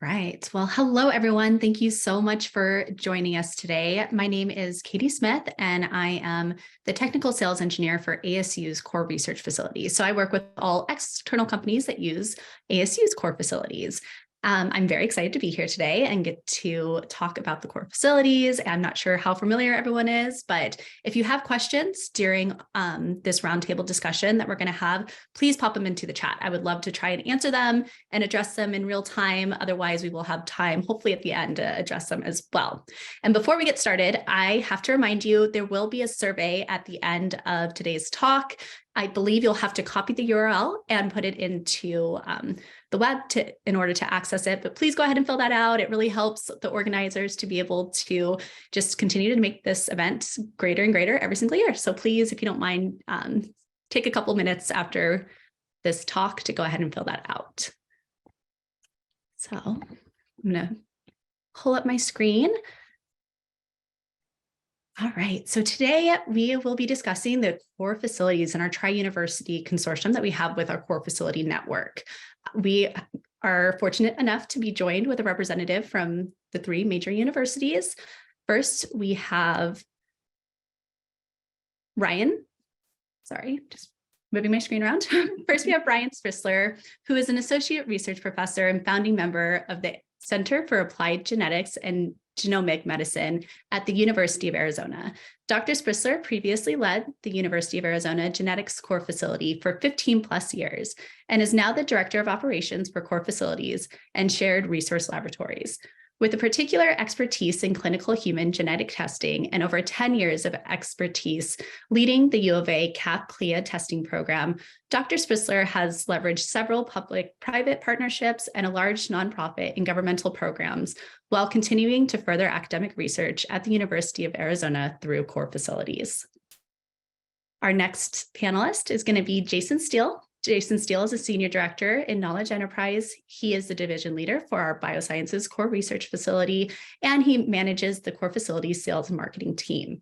Right. Well, hello, everyone. Thank you so much for joining us today. My name is Katie Smith, and I am the technical sales engineer for ASU's core research facilities. So I work with all external companies that use ASU's core facilities. I'm very excited to be here today and get to talk about the core facilities. I'm not sure how familiar everyone is, but if you have questions during this roundtable discussion that we're going to have, please pop them into the chat. I would love to try and answer them and address them in real time. Otherwise, we will have time, hopefully at the end, to address them as well. And before we get started, I have to remind you, there will be a survey at the end of today's talk. I believe you'll have to copy the URL and put it into the web in order to access it, but please go ahead and fill that out. It really helps the organizers to be able to just continue to make this event greater and greater every single year. So please, if you don't mind, take a couple minutes after this talk to go ahead and fill that out. So I'm going to pull up my screen. All right, so today we will be discussing the core facilities in our Tri-University consortium that we have with our core facility network. We are fortunate enough to be joined with a representative from the three major universities. First, we have Ryan. Sorry, just moving my screen around. First, we have Ryan Sprisler, who is an associate research professor and founding member of the Center for Applied Genetics and Genomic Medicine at the University of Arizona. Dr. Sprisler previously led the University of Arizona Genetics Core Facility for 15 plus years and is now the Director of Operations for Core Facilities and Shared Resource Laboratories. With a particular expertise in clinical human genetic testing and over 10 years of expertise leading the U of A CAP-CLIA testing program, Dr. Sprisler has leveraged several public-private partnerships and a large nonprofit and governmental programs while continuing to further academic research at the University of Arizona through core facilities. Our next panelist is going to be Jason Steele. Jason Steele is a senior director in Knowledge Enterprise. He is the division leader for our biosciences core research facility, and he manages the core facility sales and marketing team.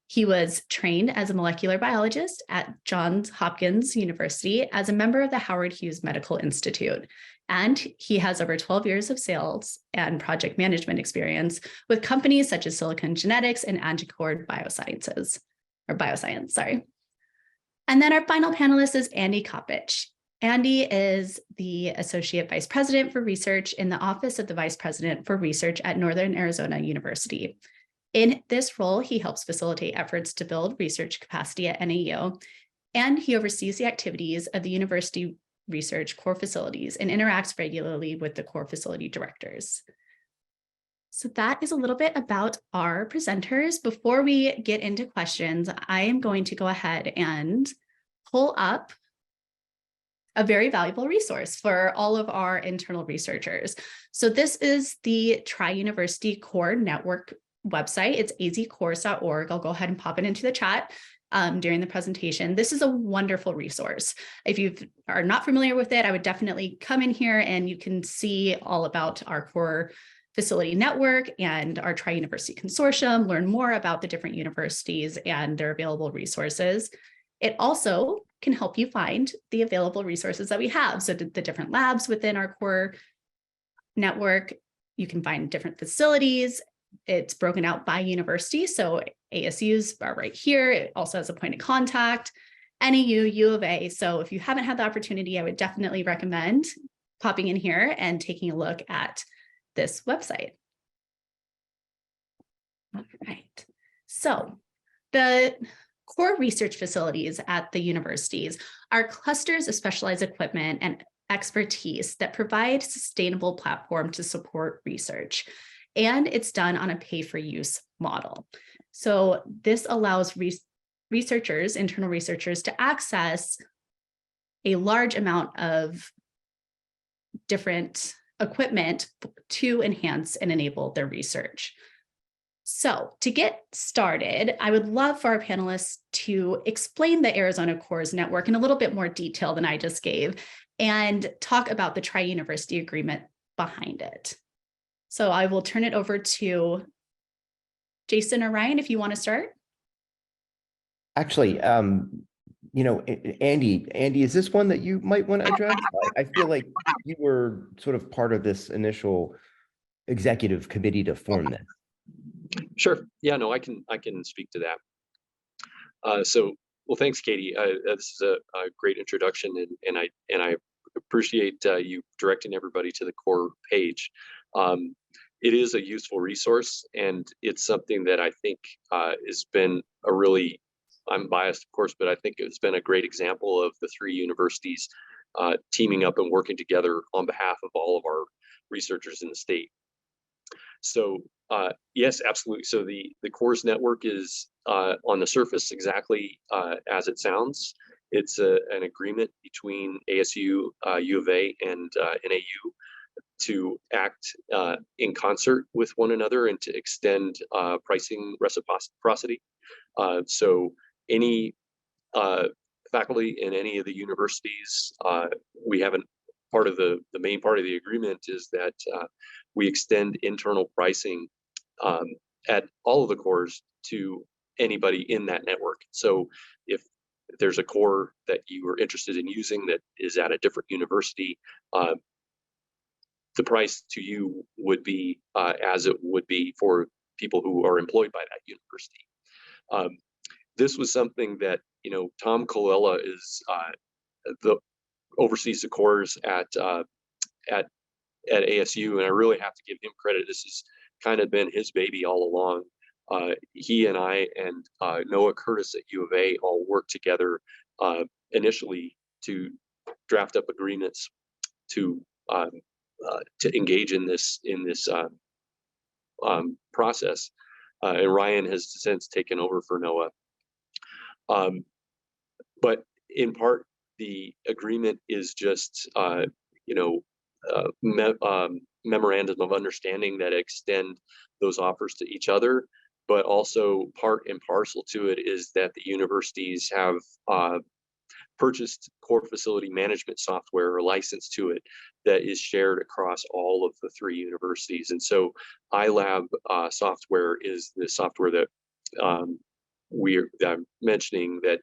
He was trained as a molecular biologist at Johns Hopkins University as a member of the Howard Hughes Medical Institute. And he has over 12 years of sales and project management experience with companies such as Silicon Genetics and Agicord Bioscience. And then our final panelist is Andy Kopich. Andy is the Associate Vice President for Research in the Office of the Vice President for Research at Northern Arizona University. In this role, he helps facilitate efforts to build research capacity at NAU, and he oversees the activities of the university research core facilities and interacts regularly with the core facility directors. So that is a little bit about our presenters. Before we get into questions, I am going to go ahead and pull up a very valuable resource for all of our internal researchers. So this is the Tri-University Core Network website. It's azcores.org. I'll go ahead and pop it into the chat during the presentation. This is a wonderful resource. If you are not familiar with it, I would definitely come in here and you can see all about our core facility network and our Tri-University Consortium, learn more about the different universities and their available resources. It also can help you find the available resources that we have. So the different labs within our core network, you can find different facilities. It's broken out by university. So ASU's are right here. It also has a point of contact, NAU, U of A. So if you haven't had the opportunity, I would definitely recommend popping in here and taking a look at this website. All right. So the core research facilities at the universities are clusters of specialized equipment and expertise that provide a sustainable platform to support research. And it's done on a pay-for-use model. So this allows researchers, internal researchers, to access a large amount of different equipment to enhance and enable their research. So to get started, I would love for our panelists to explain the Arizona Cores Network in a little bit more detail than I just gave and talk about the Tri-University Agreement behind it. So I will turn it over to Jason or Ryan if you want to start. Actually, Andy, is this one that you might want to address? I feel like you were sort of part of this initial executive committee to form this. Sure. Yeah, no, I can speak to that. Well, thanks, Katie. This is a great introduction, and I appreciate you directing everybody to the core page. It is a useful resource, and it's something that I think has been a really, I'm biased, of course, but I think it's been a great example of the three universities teaming up and working together on behalf of all of our researchers in the state. So yes, absolutely. So the CORS network is on the surface exactly as it sounds. It's an agreement between ASU, U of A, and NAU to act in concert with one another and to extend pricing reciprocity. So any faculty in any of the universities, we haven't, part of the main part of the agreement is that we extend internal pricing at all of the cores to anybody in that network. So if there's a core that you are interested in using that is at a different university, the price to you would be as it would be for people who are employed by that university. This was something that, Tom Colella is the oversees the cores at ASU, and I really have to give him credit. This has kind of been his baby all along. He and I and Noah Curtis at U of A all worked together initially to draft up agreements to engage in this process. And Ryan has since taken over for Noah. But in part, the agreement is just memorandum of understanding that extend those offers to each other, but also part and parcel to it is that the universities have purchased core facility management software or license to it that is shared across all of the three universities. And so iLab software is the software that I'm mentioning that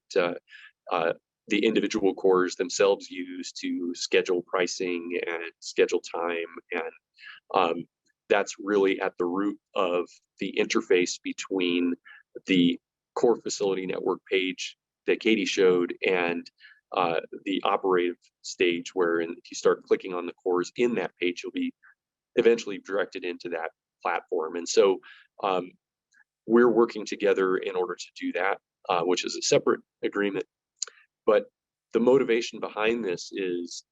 the individual cores themselves use to schedule pricing and schedule time. And that's really at the root of the interface between the core facility network page that Katie showed and the operative stage, where if you start clicking on the cores in that page, you'll be eventually directed into that platform. And so we're working together in order to do that, which is a separate agreement. But the motivation behind this is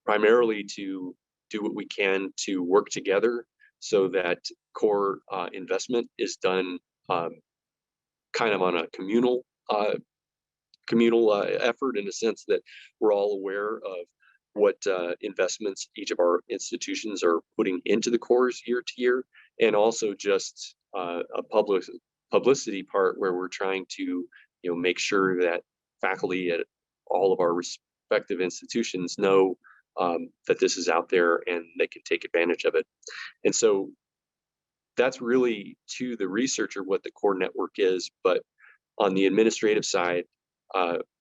primarily to do what we can to work together so that core investment is done kind of on a communal effort, in a sense that we're all aware of what investments each of our institutions are putting into the cores year to year, and also just a publicity part where we're trying to make sure that faculty at all of our respective institutions know that this is out there and they can take advantage of it. And so that's really, to the researcher, what the core network is. But on the administrative side,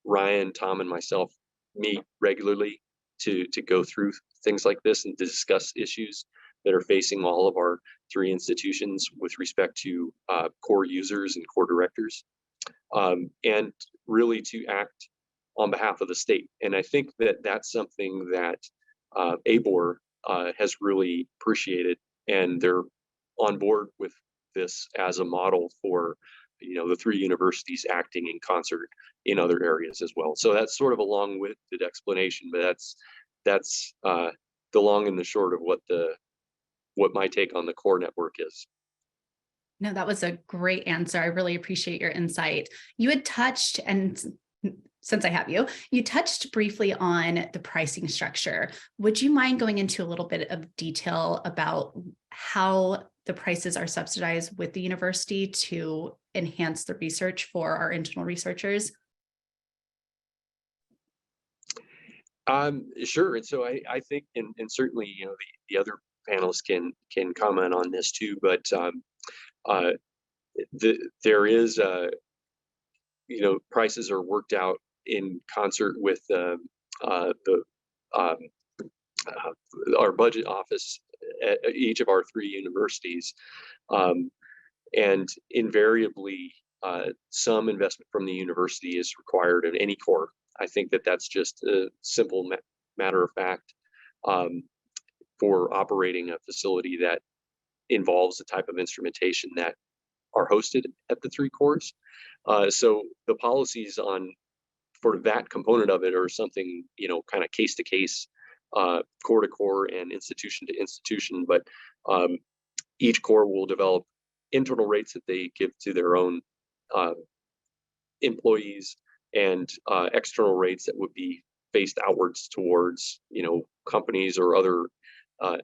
Ryan, Tom, and myself meet regularly to go through things like this and to discuss issues that are facing all of our three institutions with respect to core users and core directors, and really to act on behalf of the state. And I think that that's something that ABOR has really appreciated, and they're on board with this as a model for the three universities acting in concert in other areas as well. So that's sort of a long-winded explanation, but that's the long and the short of what my take on the core network is. No, that was a great answer. I really appreciate your insight. You had touched, and since I have you, you touched briefly on the pricing structure. Would you mind going into a little bit of detail about how the prices are subsidized with the university to enhance the research for our internal researchers? Sure. And so I think, and certainly, the other panelists can comment on this too, but there is prices are worked out in concert with our budget office at each of our 3 universities. And invariably, some investment from the university is required in any core. I think that that's just a simple matter of fact for operating a facility that involves the type of instrumentation that are hosted at the 3 cores. So the policies for that component of it are something, kind of case to case, core to core and institution to institution. But each core will develop internal rates that they give to their own employees, and external rates that would be faced outwards towards, companies or other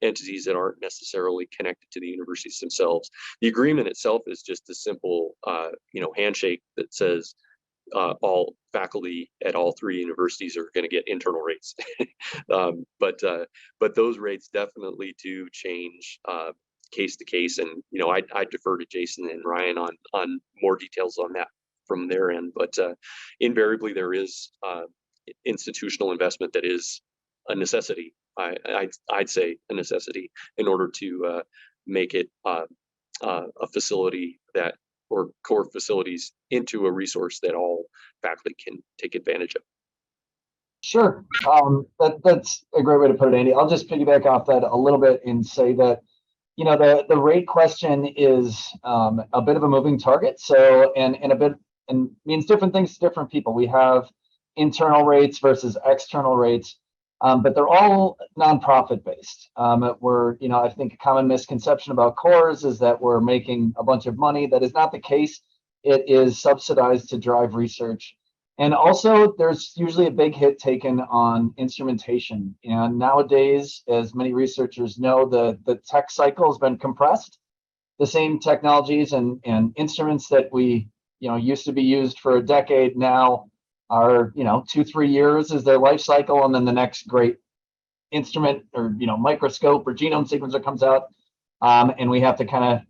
entities that aren't necessarily connected to the universities themselves. The agreement itself is just a simple, handshake that says all faculty at all 3 universities are going to get internal rates. But those rates definitely do change case to case, and I defer to Jason and Ryan on more details on that from their end. But invariably, there is institutional investment that is a necessity. I'd say a necessity in order to make it a facility that, or core facilities, into a resource that all faculty can take advantage of. Sure. That's a great way to put it, Andy. I'll just piggyback off that a little bit and say that, the rate question is a bit of a moving target. So, and means different things to different people. We have internal rates versus external rates, but they're all nonprofit based. I think a common misconception about cores is that we're making a bunch of money. That is not the case. It is subsidized to drive research. And also, there's usually a big hit taken on instrumentation. And nowadays, as many researchers know, the tech cycle has been compressed. The same technologies and instruments that we used to be used for a decade now are 2-3 years is their life cycle, and then the next great instrument or microscope or genome sequencer comes out, and we have to kind of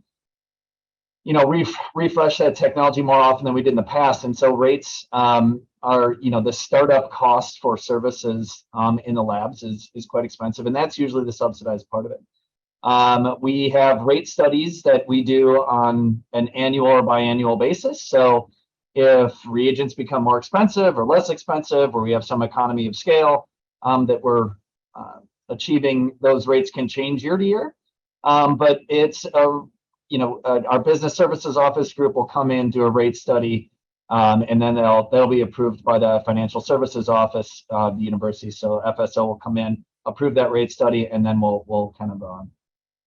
refresh that technology more often than we did in the past. And so rates are the startup cost for services in the labs is quite expensive, and that's usually the subsidized part of it. We have rate studies that we do on an annual or biannual basis. So if reagents become more expensive or less expensive, or we have some economy of scale that we're achieving, those rates can change year to year. But it's our business services office group will come in, do a rate study, and then they'll be approved by the financial services office of the university. So FSO will come in, approve that rate study, and then we'll kind of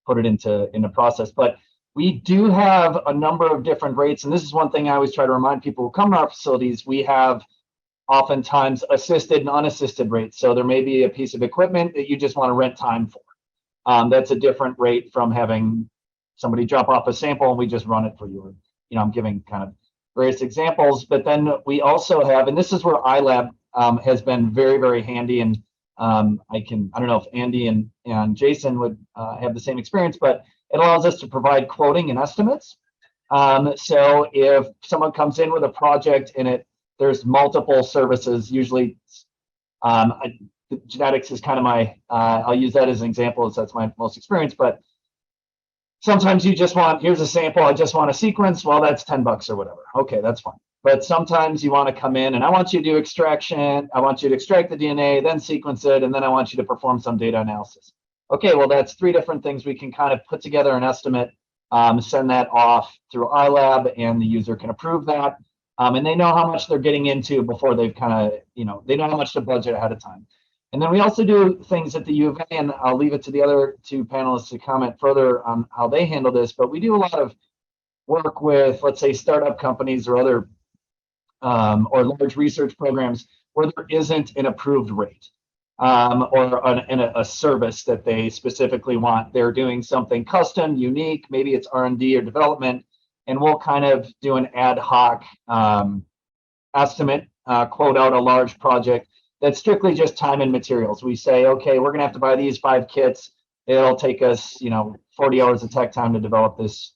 put it into process. But we do have a number of different rates, and this is one thing I always try to remind people who come to our facilities. We have oftentimes assisted and unassisted rates. So there may be a piece of equipment that you just want to rent time for. That's a different rate from having somebody drop off a sample and we just run it for you. I'm giving kind of various examples, but then we also have, and this is where iLab has been very, very handy. And I don't know if Andy and Jason would have the same experience, but it allows us to provide quoting and estimates. So if someone comes in with a project and there's multiple services, usually genetics is kind of I'll use that as an example, as that's my most experience, but sometimes you just want, here's a sample, I just want a sequence. Well, that's $10 or whatever. Okay, that's fine. But sometimes you want to come in and I want you to do extraction. I want you to extract the DNA, then sequence it, and then I want you to perform some data analysis. Okay, well, that's 3 different things. We can kind of put together an estimate, send that off through iLab, and the user can approve that. And they know how much they're getting into before they've kind of, they know how much to budget ahead of time. And then we also do things at the U of A, and I'll leave it to the other 2 panelists to comment further on how they handle this, but we do a lot of work with, let's say, startup companies or other or large research programs where there isn't an approved rate or a service that they specifically want. They're doing something custom, unique, maybe it's R&D or development, and we'll kind of do an ad hoc estimate, quote out a large project that's strictly just time and materials. We say, okay, we're going to have to buy these 5 kits. It'll take us, 40 hours of tech time to develop this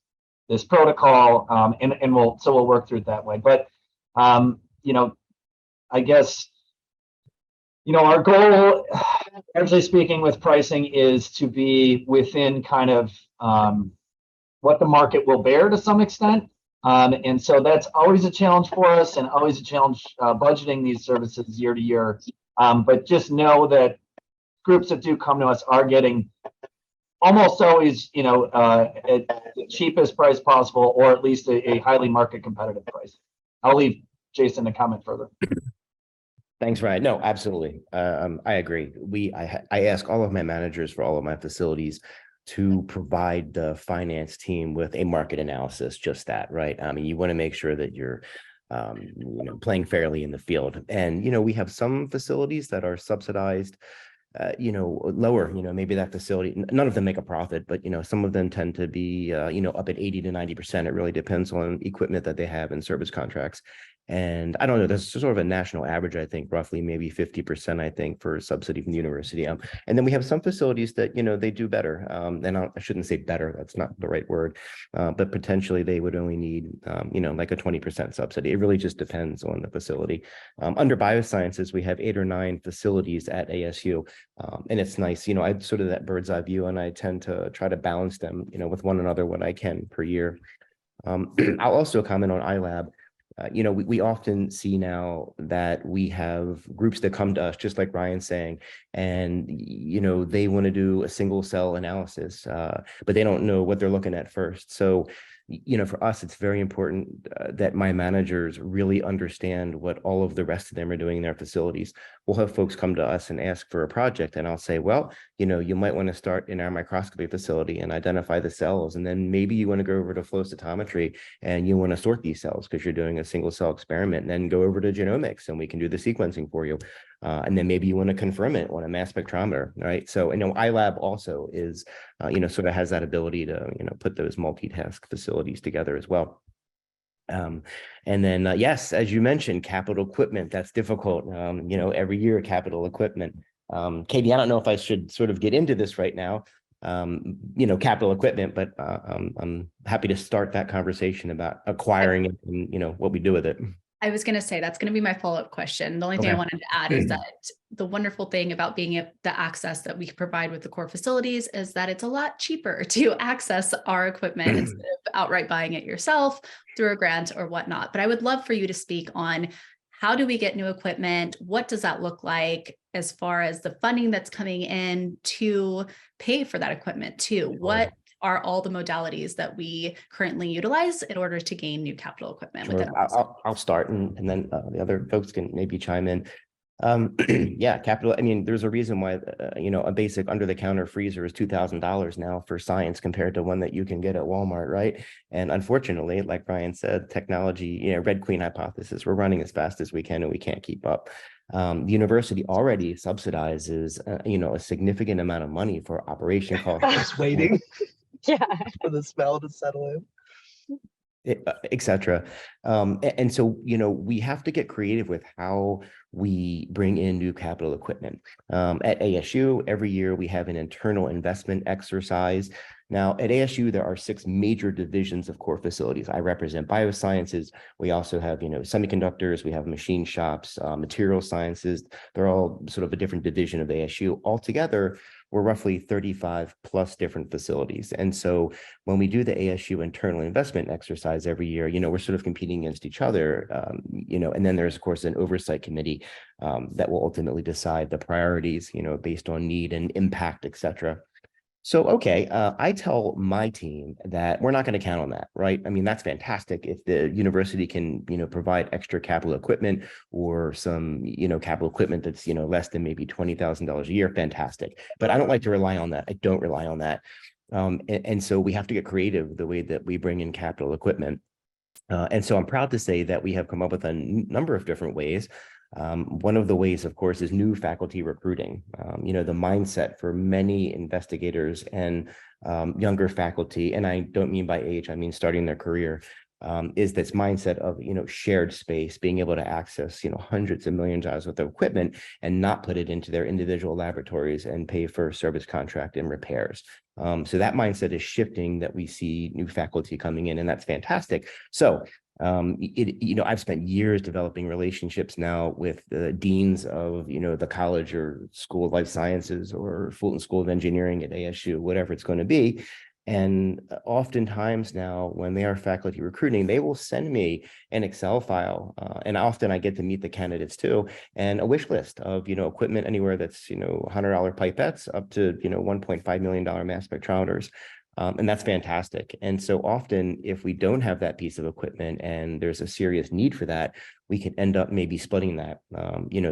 protocol, and we'll work through it that way. But I guess, our goal, largely speaking with pricing, is to be within kind of what the market will bear to some extent. And so that's always a challenge for us, and always a challenge budgeting these services year to year. But just know that groups that do come to us are getting almost always, at the cheapest price possible, or at least a highly market competitive price. I'll leave Jason to comment further. Thanks, Ryan. No, absolutely. I agree. I ask all of my managers for all of my facilities to provide the finance team with a market analysis, just that, right? I mean, you want to make sure that you're playing fairly in the field. And, we have some facilities that are subsidized, lower, maybe that facility, none of them make a profit, but, some of them tend to be, up at 80 to 90%. It really depends on equipment that they have in service contracts. And I don't know, there's sort of a national average, I think, roughly maybe 50%, I think, for subsidy from the university. And then we have some facilities that, they do better. And I shouldn't say better, that's not the right word, but potentially they would only need, like a 20% subsidy. It really just depends on the facility. Under biosciences, we have 8 or 9 facilities at ASU. And it's nice, I sort of that bird's eye view, and I tend to try to balance them, with one another when I can per year. I'll also comment on iLab. We often see now that we have groups that come to us, just like Ryan's saying, and, they want to do a single cell analysis, but they don't know what they're looking at first. So, for us, it's very important that my managers really understand what all of the rest of them are doing in their facilities. We'll have folks come to us and ask for a project, and I'll say, well, you might want to start in our microscopy facility and identify the cells. And then maybe you want to go over to flow cytometry and you want to sort these cells because you're doing a single cell experiment, and then go over to genomics and we can do the sequencing for you. And then maybe you want to confirm it on a mass spectrometer, right? So, iLab also is, sort of has that ability to, put those multitask facilities together as well. And then, yes, as you mentioned, capital equipment, that's difficult. Every year, capital equipment. Katie, I don't know if I should sort of get into this right now, capital equipment, but I'm happy to start that conversation about acquiring it and, what we do with it. I was going to say, that's going to be my follow-up question. The only thing I wanted to add is that the wonderful thing about being the access that we can provide with the core facilities is that it's a lot cheaper to access our equipment instead of outright buying it yourself through a grant or whatnot. But I would love for you to speak on, how do we get new equipment? What does that look like as far as the funding that's coming in to pay for that equipment too? What are all the modalities that we currently utilize in order to gain new capital equipment? Sure. I'll start, and then the other folks can maybe chime in. Yeah, capital. I mean, there's a reason why, a basic under-the-counter freezer is $2,000 now for science compared to one that you can get at Walmart, right? And unfortunately, like Ryan said, technology, Red Queen hypothesis, we're running as fast as we can and we can't keep up. The university already subsidizes, a significant amount of money for operation costs. Just waiting. Yeah, for the smell to settle in, etc. And so, we have to get creative with how we bring in new capital equipment. At ASU, every year we have an internal investment exercise. Now, at ASU, there are 6 major divisions of core facilities. I represent biosciences. We also have, semiconductors. We have machine shops, material sciences. They're all sort of a different division of ASU. Altogether, we're roughly 35 plus different facilities. And so when we do the ASU internal investment exercise every year, we're sort of competing against each other, and then there's, of course, an oversight committee that will ultimately decide the priorities, based on need and impact, et cetera. So, okay, I tell my team that we're not going to count on that, right? I mean, that's fantastic. If the university can, provide extra capital equipment or some, capital equipment that's, less than maybe $20,000 a year, fantastic. But I don't like to rely on that. I don't rely on that. And so we have to get creative the way that we bring in capital equipment. And so I'm proud to say that we have come up with a number of different ways. One of the ways, of course, is new faculty recruiting. The mindset for many investigators and younger faculty, and I don't mean by age, I mean starting their career, is this mindset of, shared space, being able to access, hundreds of millions of dollars worth of equipment and not put it into their individual laboratories and pay for service contract and repairs. So that mindset is shifting, that we see new faculty coming in, and that's fantastic. So I've spent years developing relationships now with the deans of, the college or School of Life Sciences or Fulton School of Engineering at ASU, whatever it's going to be. And oftentimes now, when they are faculty recruiting, they will send me an Excel file, and often I get to meet the candidates too, and a wish list of equipment anywhere that's $100 pipettes up to $1.5 million mass spectrometers. And that's fantastic. And so often, if we don't have that piece of equipment and there's a serious need for that, we can end up maybe splitting that,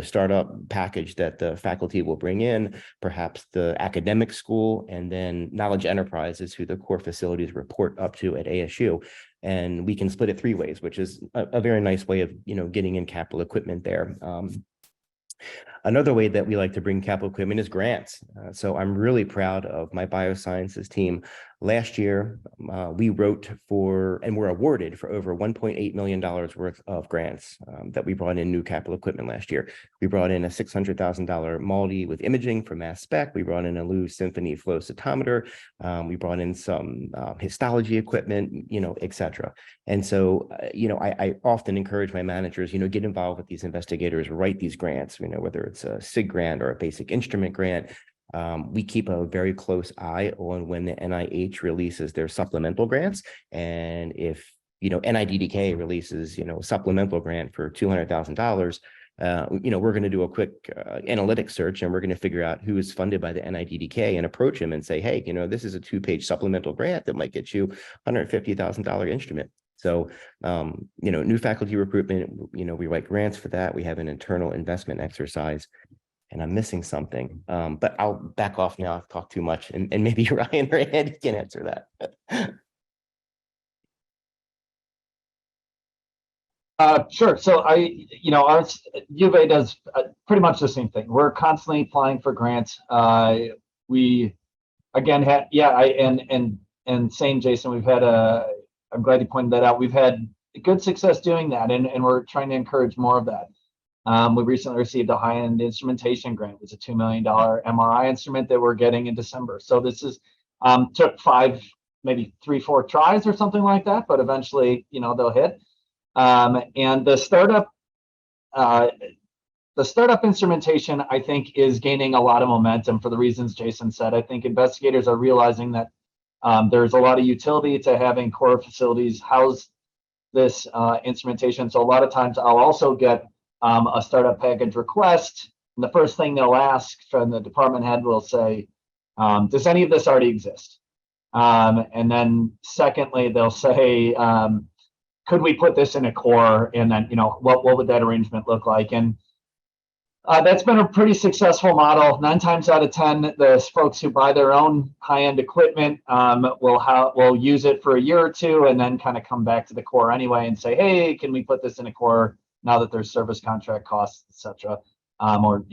startup package that the faculty will bring in, perhaps the academic school, and then Knowledge Enterprises, who the core facilities report up to at ASU. And we can split it 3 ways, which is a very nice way of, getting in capital equipment there. Another way that we like to bring capital equipment is grants. So I'm really proud of my biosciences team. Last year, we wrote for and were awarded for over $1.8 million worth of grants that we brought in new capital equipment last year. We brought in a $600,000 MALDI with imaging for mass spec. We brought in a Lou Symphony flow cytometer. We brought in some histology equipment, et cetera. And so, I often encourage my managers, get involved with these investigators, write these grants, whether it's a SIG grant or a basic instrument grant. We keep a very close eye on when the NIH releases their supplemental grants. And if, NIDDK releases, a supplemental grant for $200,000, we're going to do a quick analytics search, and we're going to figure out who is funded by the NIDDK and approach him and say, hey, this is a 2-page supplemental grant that might get you $150,000 instrument. So, new faculty recruitment, we write grants for that. We have an internal investment exercise. And I'm missing something, but I'll back off now. I've talked too much, and maybe Ryan or Andy can answer that. Sure. So our U of A does pretty much the same thing. We're constantly applying for grants. We again had, and same, Jason, we've had I'm glad you pointed that out. We've had good success doing that, and we're trying to encourage more of that. We recently received a high-end instrumentation grant. It was a $2 million MRI instrument that we're getting in December. So this is took 5, maybe 3-4 tries or something like that, but eventually, they'll hit. And the startup instrumentation, I think, is gaining a lot of momentum for the reasons Jason said. I think investigators are realizing that there's a lot of utility to having core facilities house this instrumentation. So a lot of times I'll also get a startup package request, and the first thing they'll ask from the department head will say, does any of this already exist? And then secondly, they'll say, could we put this in a core? And then, what would that arrangement look like? And that's been a pretty successful model. 9 times out of 10, the folks who buy their own high-end equipment will use it for a year or two and then kind of come back to the core anyway and say, hey, can we put this in a core now that there's service contract costs, et cetera, or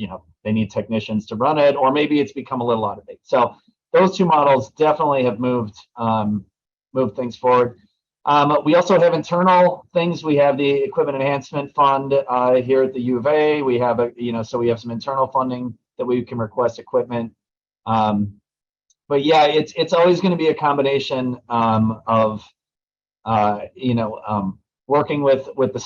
they need technicians to run it, or maybe it's become a little out of date. So those 2 models definitely have moved things forward. We also have internal things. We have the Equipment Enhancement Fund here at the U of A. We have so we have some internal funding that we can request equipment. But yeah, it's always going to be a combination of working with the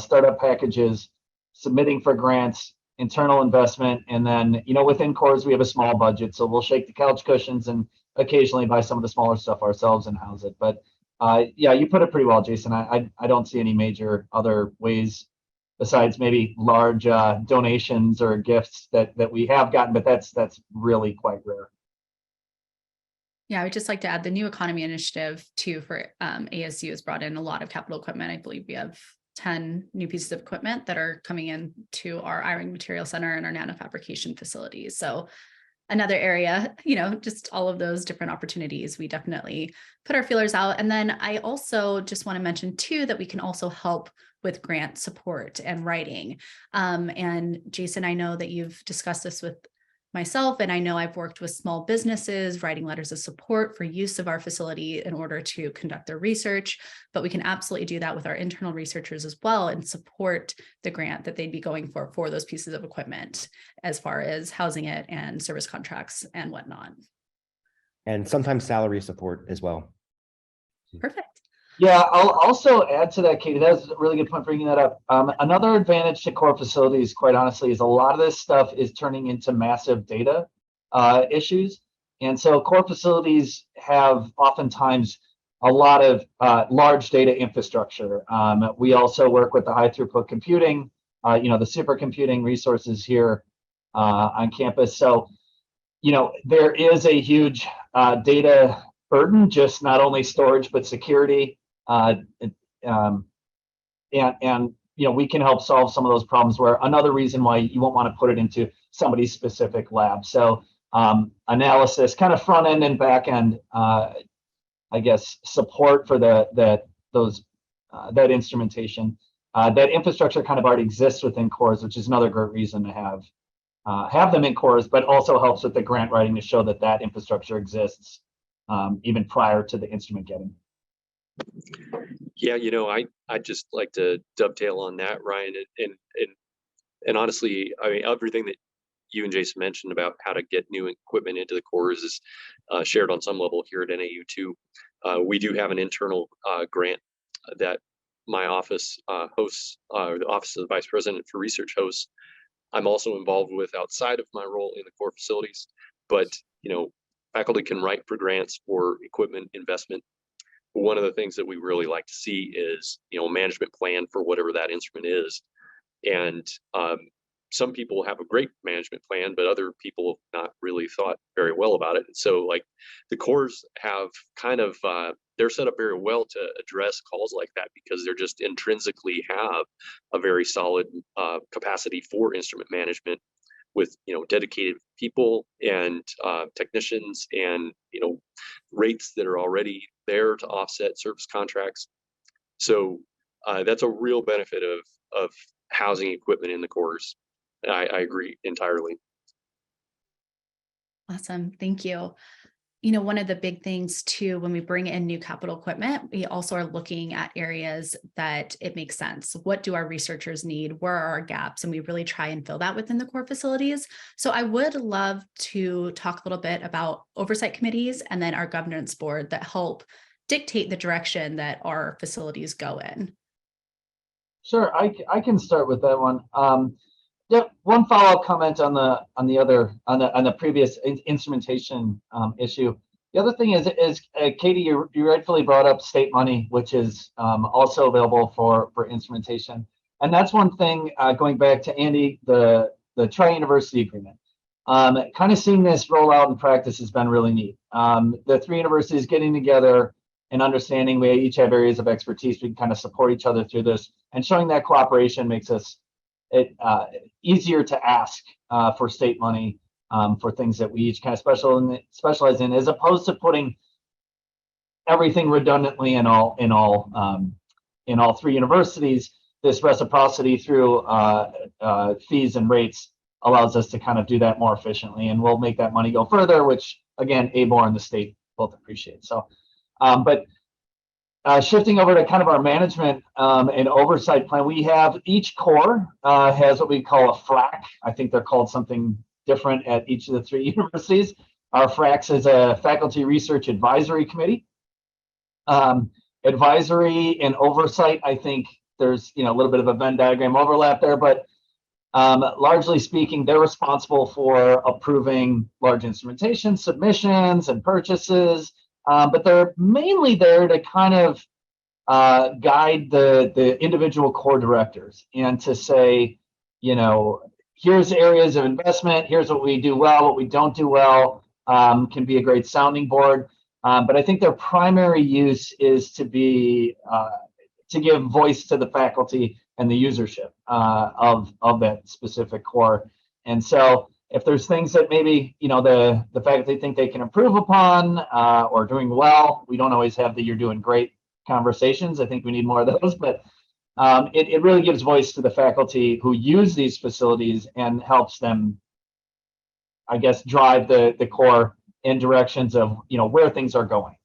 startup packages, submitting for grants, internal investment, and then within cores we have a small budget, so we'll shake the couch cushions and occasionally buy some of the smaller stuff ourselves and house it. But yeah, you put it pretty well, Jason. I don't see any major other ways besides maybe large donations or gifts that we have gotten, but that's really quite rare. Yeah, I would just like to add the New Economy Initiative too for ASU has brought in a lot of capital equipment. I believe we have 10 new pieces of equipment that are coming in to our Eyring Material Center and our nanofabrication facilities. So another area, just all of those different opportunities, we definitely put our feelers out. And then I also just want to mention too, that we can also help with grant support and writing. And Jason, I know that you've discussed this with myself, and I know I've worked with small businesses writing letters of support for use of our facility in order to conduct their research, but we can absolutely do that with our internal researchers as well and support the grant that they'd be going for those pieces of equipment as far as housing it and service contracts and whatnot. And sometimes salary support as well. Perfect. Yeah, I'll also add to that, Katie. That's a really good point bringing that up. Another advantage to core facilities, quite honestly, is a lot of this stuff is turning into massive data issues. And so core facilities have oftentimes a lot of large data infrastructure. We also work with the high throughput computing, the supercomputing resources here on campus. So, there is a huge data burden, just not only storage, but security. And we can help solve some of those problems, where another reason why you won't want to put it into somebody's specific lab. So analysis, kind of front end and back end, I guess, support for that instrumentation. That infrastructure kind of already exists within cores, which is another great reason to have them in cores, but also helps with the grant writing to show that infrastructure exists even prior to the instrument getting. Yeah, I'd just like to dovetail on that, Ryan, and honestly, I mean, everything that you and Jason mentioned about how to get new equipment into the cores is shared on some level here at NAU too. We do have an internal grant that my office hosts, the Office of the Vice President for Research hosts. I'm also involved with outside of my role in the core facilities, but faculty can write for grants for equipment investment. One of the things that we really like to see is a management plan for whatever that instrument is, and some people have a great management plan, but other people have not really thought very well about it. So like the cores have kind of they're set up very well to address calls like that, because they're just intrinsically have a very solid capacity for instrument management, with dedicated people and technicians, and rates that are already there to offset service contracts. So that's a real benefit of housing equipment in the cores. I agree entirely. Awesome. Thank you. One of the big things too, when we bring in new capital equipment, we also are looking at areas that it makes sense. What do our researchers need? Where are our gaps? And we really try and fill that within the core facilities. So I would love to talk a little bit about oversight committees and then our governance board that help dictate the direction that our facilities go in. Sure, I can start with that one. Yeah, one follow-up comment on the previous instrumentation issue. The other thing is Katie, you rightfully brought up state money, which is also available for instrumentation, and that's one thing. Going back to Andy, the tri-university agreement, kind of seeing this roll out in practice has been really neat. The three universities getting together and understanding we each have areas of expertise, we can kind of support each other through this, and showing that cooperation makes it easier to ask for state money for things that we each kind of specialize in, as opposed to putting everything redundantly in all three universities. This reciprocity through fees and rates allows us to kind of do that more efficiently, and we'll make that money go further, which again, ABOR and the state both appreciate. So, but shifting over to kind of our management and oversight plan, we have each core has what we call a FRAC. I think they're called something different at each of the three universities. Our FRACs is a Faculty Research Advisory Committee. Advisory and oversight, I think there's a little bit of a Venn diagram overlap there, but largely speaking, they're responsible for approving large instrumentation submissions and purchases. But they're mainly there to kind of guide the individual core directors and to say, here's areas of investment, here's what we do well, what we don't do well, can be a great sounding board. But I think their primary use is to give voice to the faculty and the usership of that specific core. And so if there's things that maybe the faculty think they can improve upon or doing well, we don't always have the "you're doing great" conversations. I think we need more of those, but it really gives voice to the faculty who use these facilities and helps them, I guess, drive the core in directions of where things are going.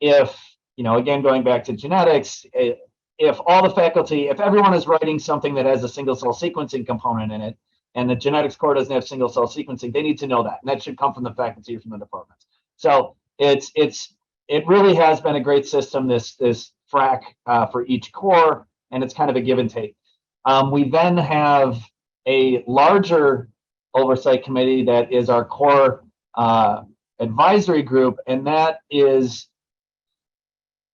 If again, going back to genetics, if all the faculty, if everyone is writing something that has a single cell sequencing component in it, and the genetics core doesn't have single cell sequencing, they need to know that, and that should come from the faculty or from the departments. So it's it really has been a great system, this FRAC for each core, and it's kind of a give and take. We then have a larger oversight committee that is our core advisory group, and that is,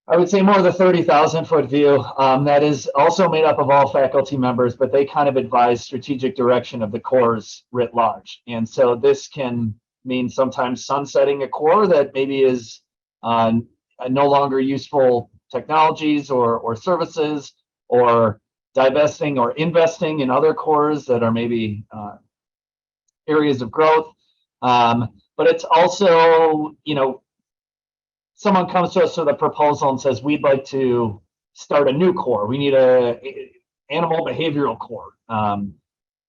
I would say, more of the 30,000-foot view. That is also made up of all faculty members, but they kind of advise strategic direction of the cores writ large. And so this can mean sometimes sunsetting a core that maybe is no longer useful technologies or services, or divesting or investing in other cores that are maybe areas of growth. But it's also, someone comes to us with a proposal and says, we'd like to start a new core. We need a animal behavioral core.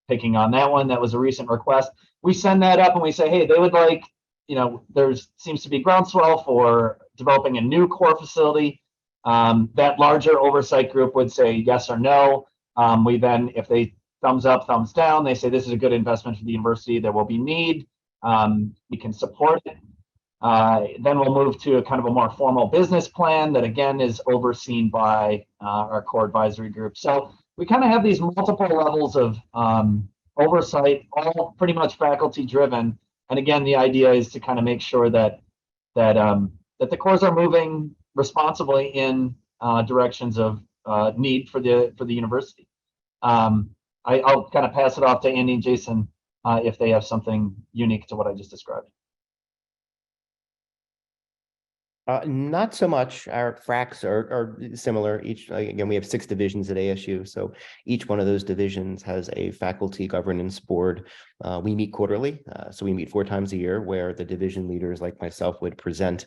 Picking on that one, that was a recent request. We send that up and we say, hey, they would like, there seems to be groundswell for developing a new core facility. That larger oversight group would say yes or no. We then, if they thumbs up, thumbs down, they say this is a good investment for the university, there will be need, we can support it. Then we'll move to a kind of a more formal business plan that again is overseen by our core advisory group. So we kind of have these multiple levels of oversight, all pretty much faculty driven. And again, the idea is to kind of make sure that the cores are moving responsibly in directions of need for the university. I'll kind of pass it off to Andy and Jason if they have something unique to what I just described. Not so much. Our FRACs are similar. Again, we have 6 divisions at ASU. So each one of those divisions has a faculty governance board. We meet quarterly. So we meet 4 times a year, where the division leaders like myself would present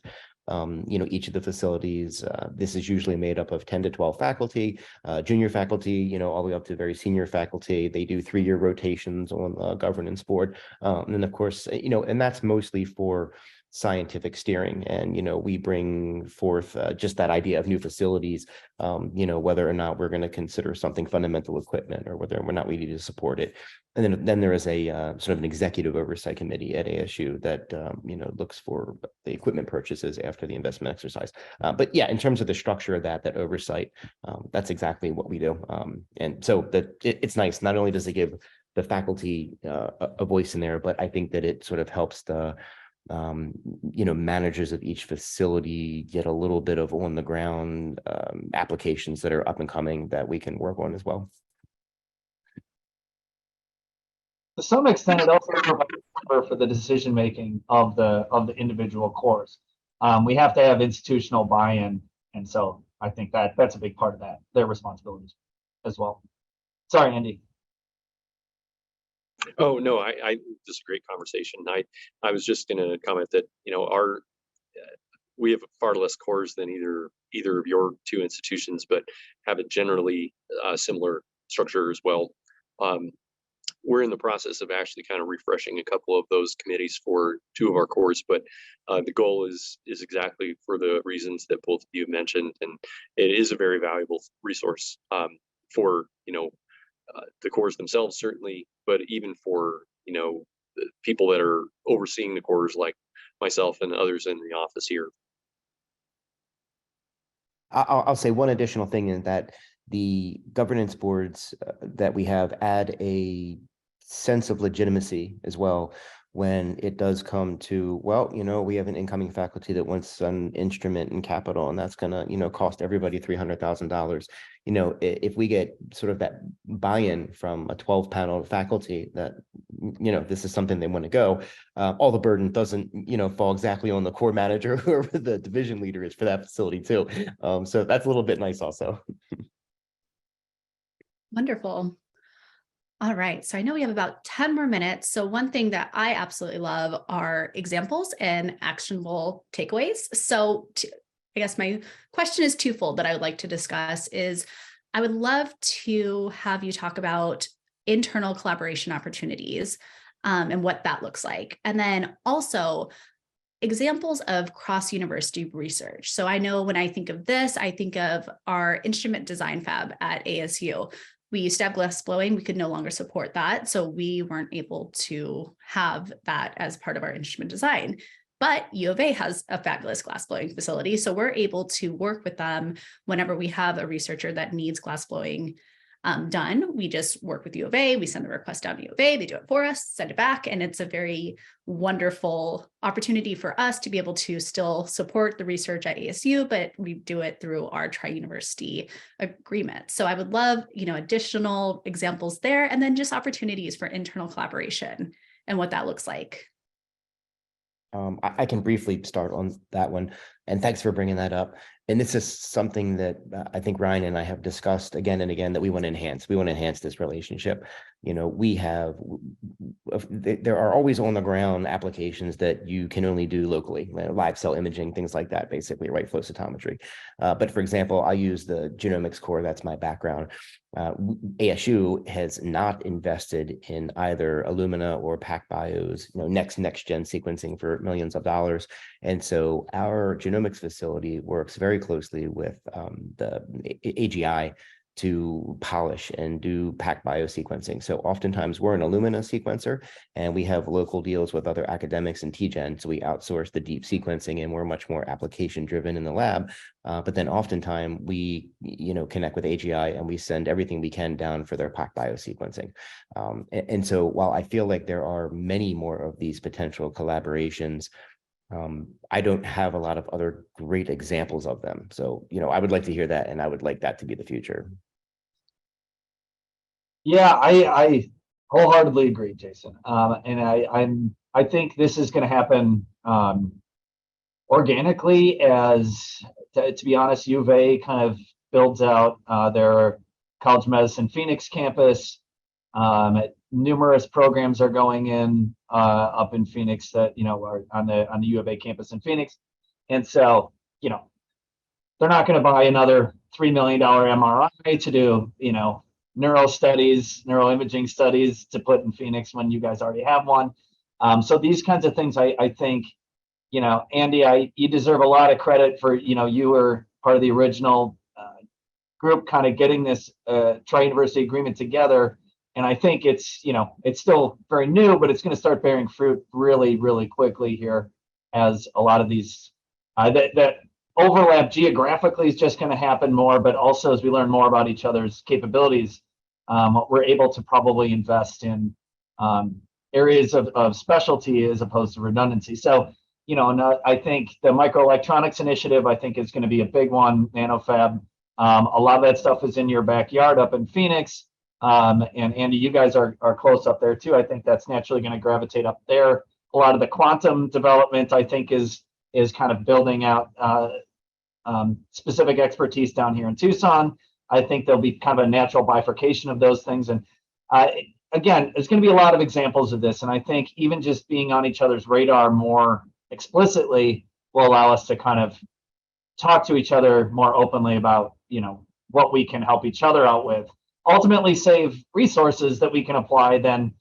each of the facilities. This is usually made up of 10 to 12 faculty, junior faculty, all the way up to very senior faculty. They do 3-year rotations on the governance board. And then of course, and that's mostly for scientific steering. And, we bring forth just that idea of new facilities, whether or not we're going to consider something fundamental equipment or whether or not we need to support it. And then there is a sort of an executive oversight committee at ASU that, looks for the equipment purchases after the investment exercise. But yeah, in terms of the structure of that oversight, that's exactly what we do. And so it's nice. Not only does it give the faculty a voice in there, but I think that it sort of helps the managers of each facility get a little bit of on the ground applications that are up and coming that we can work on as well. To some extent, it also provides for the decision making of the individual cores. We have to have institutional buy-in, and so I think that's a big part of that, their responsibilities as well. Sorry, Andy. Oh no, I this is a great conversation. I was just going to comment that we have far less cores than either of your 2 institutions, but have a generally similar structure as well. We're in the process of actually kind of refreshing a couple of those committees for 2 of our cores, but the goal is exactly for the reasons that both of you mentioned, and it is a very valuable resource for the cores themselves, certainly, but even for the people that are overseeing the cores, like myself and others in the office here. I'll say one additional thing in that the governance boards that we have add a sense of legitimacy as well when it does come to, we have an incoming faculty that wants an instrument and capital, and that's going to, cost everybody $300,000. If we get sort of that buy-in from a 12-panel faculty that, this is something they want to go, all the burden doesn't, fall exactly on the core manager, whoever the division leader is for that facility too. So that's a little bit nice also. Wonderful. All right, so I know we have about 10 more minutes. So one thing that I absolutely love are examples and actionable takeaways. So I guess my question is twofold that I would like to discuss is I would love to have you talk about internal collaboration opportunities and what that looks like. And then also examples of cross-university research. So I know when I think of this, I think of our instrument design fab at ASU. We used to have glass blowing. We could no longer support that. So we weren't able to have that as part of our instrument design. But U of A has a fabulous glassblowing facility. So we're able to work with them whenever we have a researcher that needs glassblowing done. We just work with U of A, we send the request down to U of A, they do it for us, send it back. And it's a very wonderful opportunity for us to be able to still support the research at ASU, but we do it through our tri-university agreement. So I would love, additional examples there, and then just opportunities for internal collaboration and what that looks like. I can briefly start on that one, and thanks for bringing that up. And this is something that I think Ryan and I have discussed again and again, that we want to enhance. We want to enhance this relationship. There are always on the ground applications that you can only do locally, live cell imaging, things like that, basically, right? Flow cytometry. But for example, I use the genomics core. That's my background. ASU has not invested in either Illumina or PacBio's next gen sequencing for millions of dollars. And so our genomics facility works very closely with the AGI to polish and do PacBio sequencing. So oftentimes we're an Illumina sequencer, and we have local deals with other academics and TGen. So we outsource the deep sequencing, and we're much more application driven in the lab. But then oftentimes we, connect with AGI, and we send everything we can down for their PacBio sequencing. And so while I feel like there are many more of these potential collaborations, I don't have a lot of other great examples of them. So, I would like to hear that, and I would like that to be the future. Yeah, I wholeheartedly agree, Jason. And I think this is going to happen organically as, to be honest, U of A kind of builds out their College of Medicine Phoenix campus. Numerous programs are going in up in Phoenix that are on the U of A campus in Phoenix, and so they're not going to buy another $3 million MRI to do neuroimaging studies to put in Phoenix when you guys already have one. So these kinds of things, I think, Andy, you deserve a lot of credit for you were part of the original group kind of getting this tri-university agreement together. And I think it's still very new, but it's going to start bearing fruit really, really quickly here, as a lot of these that overlap geographically is just going to happen more, but also as we learn more about each other's capabilities, we're able to probably invest in areas of specialty as opposed to redundancy. So, and I think the microelectronics initiative, I think, is going to be a big one. NanoFab, a lot of that stuff is in your backyard up in Phoenix. And Andy, you guys are close up there too. I think that's naturally going to gravitate up there. A lot of the quantum development, I think, is kind of building out specific expertise down here in Tucson. I think there'll be kind of a natural bifurcation of those things. And again, there's going to be a lot of examples of this. And I think even just being on each other's radar more explicitly will allow us to kind of talk to each other more openly about, what we can help each other out with. Ultimately save resources that we can apply then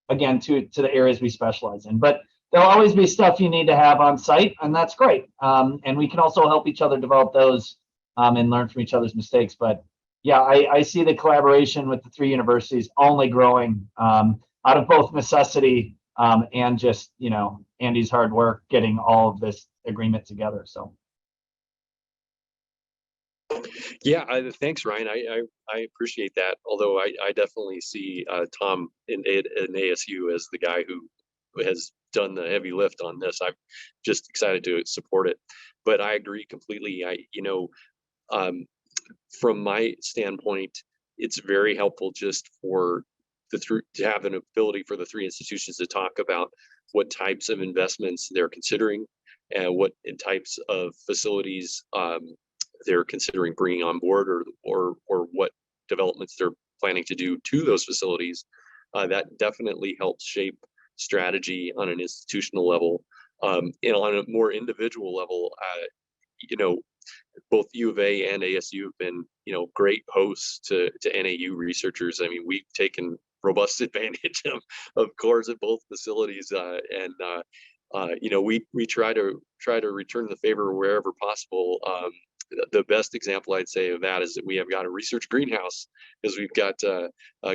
again to the areas we specialize in. But there'll always be stuff you need to have on site, and that's great. And we can also help each other develop those and learn from each other's mistakes. But yeah, I see the collaboration with the three universities only growing out of both necessity and just Andy's hard work getting all of this agreement together. So. Yeah, thanks, Ryan. I appreciate that. Although I definitely see Tom in ASU as the guy who has done the heavy lift on this. I'm just excited to support it. But I agree completely. From my standpoint, it's very helpful just for to have an ability for the three institutions to talk about what types of investments they're considering and what types of facilities they're considering bringing on board, or what developments they're planning to do to those facilities. That definitely helps shape strategy on an institutional level. And on a more individual level, both U of A and ASU have been, great hosts to NAU researchers. I mean, we've taken robust advantage of cores at both facilities, and we try to return the favor wherever possible. the best example I'd say of that is that we have got a research greenhouse, because we've got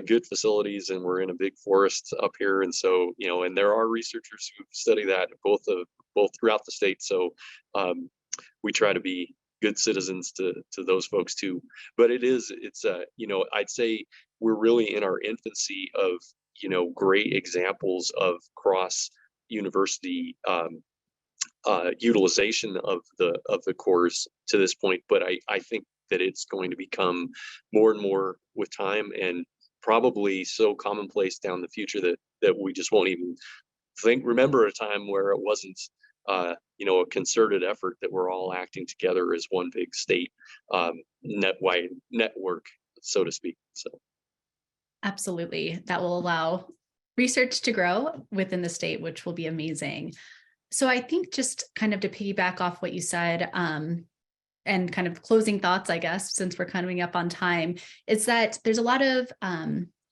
good facilities, and we're in a big forest up here. And so, and there are researchers who study that both throughout the state. So we try to be good citizens to those folks too. But I'd say we're really in our infancy of, great examples of cross university utilization of the cores to this point. But I think that it's going to become more and more with time, and probably so commonplace down the future that we just won't even remember a time where it wasn't a concerted effort, that we're all acting together as one big state net-wide network, so to speak. So absolutely, that will allow research to grow within the state, which will be amazing. So I think, just kind of to piggyback off what you said, and kind of closing thoughts, I guess, since we're coming up on time, is that there's a lot of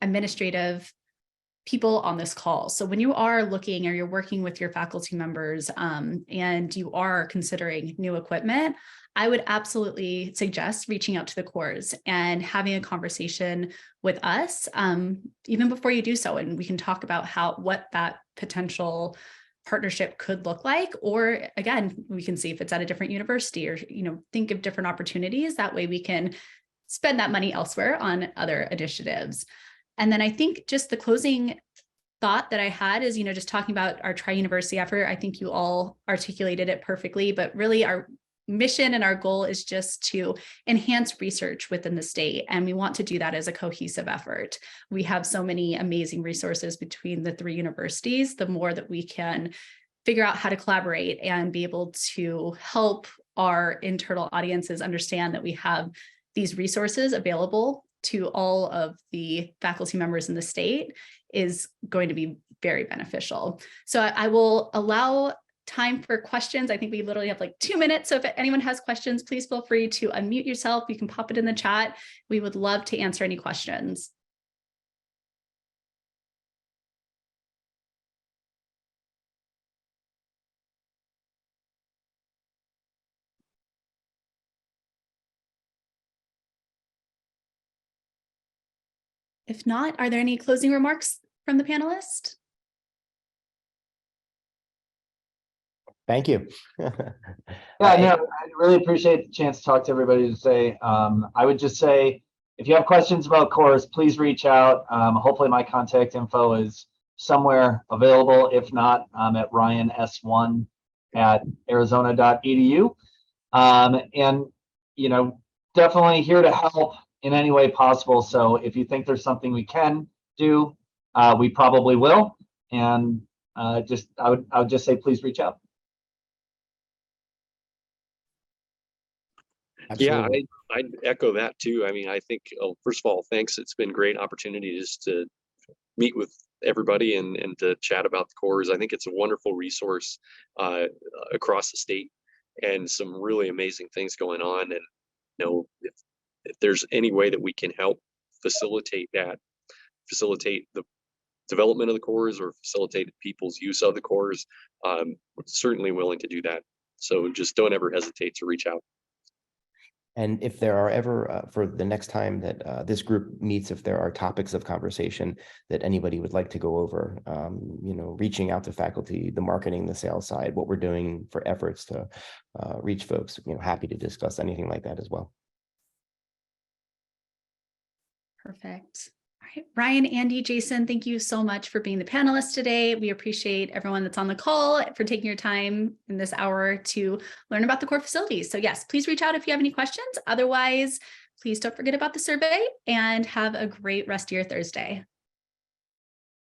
administrative people on this call. So when you are looking, or you're working with your faculty members, and you are considering new equipment, I would absolutely suggest reaching out to the cores and having a conversation with us, even before you do so. And we can talk about what that potential partnership could look like. Or again, we can see if it's at a different university, or, think of different opportunities. That way we can spend that money elsewhere on other initiatives. And then I think just the closing thought that I had is, just talking about our tri-university effort. I think you all articulated it perfectly, but really our mission and our goal is just to enhance research within the state. And we want to do that as a cohesive effort. We have so many amazing resources between the 3 universities. The more that we can figure out how to collaborate and be able to help our internal audiences understand that we have these resources available to all of the faculty members in the state, is going to be very beneficial. So I will allow time for questions. I think we literally have like 2 minutes. So if anyone has questions, please feel free to unmute yourself. You can pop it in the chat. We would love to answer any questions. If not, are there any closing remarks from the panelists? Thank you. Yeah, no, I really appreciate the chance to talk to everybody today. I would just say, if you have questions about cores, please reach out. Hopefully my contact info is somewhere available. If not, I'm at ryans1@arizona.edu. And, definitely here to help in any way possible. So if you think there's something we can do, we probably will. And I would just say, please reach out. Absolutely. Yeah, I'd echo that too. I mean, I think, first of all, thanks. It's been great opportunities to meet with everybody and to chat about the cores. I think it's a wonderful resource across the state, and some really amazing things going on. And if there's any way that we can help facilitate the development of the cores, or facilitate people's use of the cores, we're certainly willing to do that. So just don't ever hesitate to reach out. And if there are ever, for the next time that this group meets, if there are topics of conversation that anybody would like to go over, reaching out to faculty, the marketing, the sales side, what we're doing for efforts to reach folks, happy to discuss anything like that as well. Perfect. All right, Ryan, Andy, Jason, thank you so much for being the panelists today. We appreciate everyone that's on the call for taking your time in this hour to learn about the core facilities. So yes, please reach out if you have any questions. Otherwise, please don't forget about the survey, and have a great rest of your Thursday.